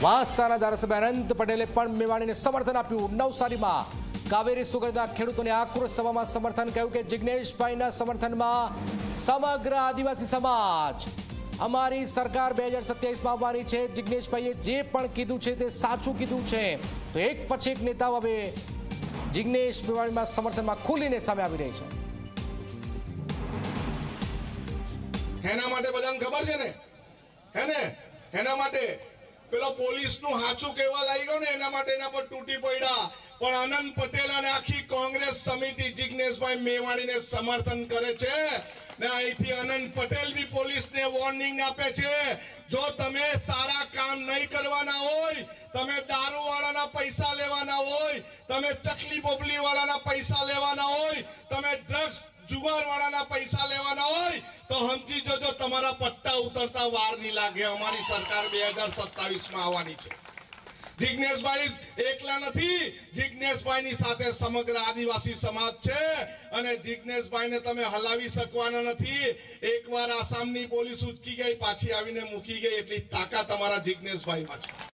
વાંસદાના ધારાસભ્ય અનંત પટેલે પણ મેવાણીને સમર્થન આપ્યું। નવસારીમાં કાવેરી સુગરના ખેડૂતોને આક્રોશ સભામાં સમર્થન કહ્યું કે જિગ્નેશભાઈના સમર્થનમાં સમગ્ર આદિવાસી સમાજ। અમારી સરકાર 2027માં આવવાની છે। જિગ્નેશભાઈએ જે પણ કીધું છે તે સાચું કીધું છે। તો એક પછી એક નેતાઓ હવે જિગ્નેશ મેવાણીમાં સમર્થનમાં ખુલીને સામે આવી રહી છે। એના માટે બધાને ખબર છે ને, હે ને? એના માટે પેલો પોલીસનું હાચું કહેવા લાગ્યો ને, એના માટે એના પર તૂટી પડ્યા। પણ અનંત પટેલ અને આખી કોંગ્રેસ સમિતિ જિગ્નેશભાઈ મેવાણીને સમર્થન કરે છે ને અહીંથી અનંત પટેલ બી પોલીસને વોર્નિંગ આપે છે, જો તમે સારા કામ નહીં કરવાના હોય, તમે દારૂવાળાના પૈસા લેવાના હોય, તમે ચકલી બોબલી વાળાના પૈસા લેવાના હોય, તમે ડ્રગ્સ જુગારવાળાના પૈસા લેવાના હોય તો સમજી જજો તમારા પટ્ટા ઉતરતા વાર નહીં લાગે। અમારી સરકાર 2027માં આવવાની છે। જિગ્નેશભાઈ એકલા નથી, જિગ્નેશભાઈની સાથે સમગ્ર આદિવાસી સમાજ છે અને જિગ્નેશભાઈને તમે હલાવી શકવાના નથી। એકવાર આસામની પોલીસ ઉચકી ગઈ, પાછી આવીને મૂકી ગઈ, એટલી તાકાત અમારા જિગ્નેશભાઈમાં છે।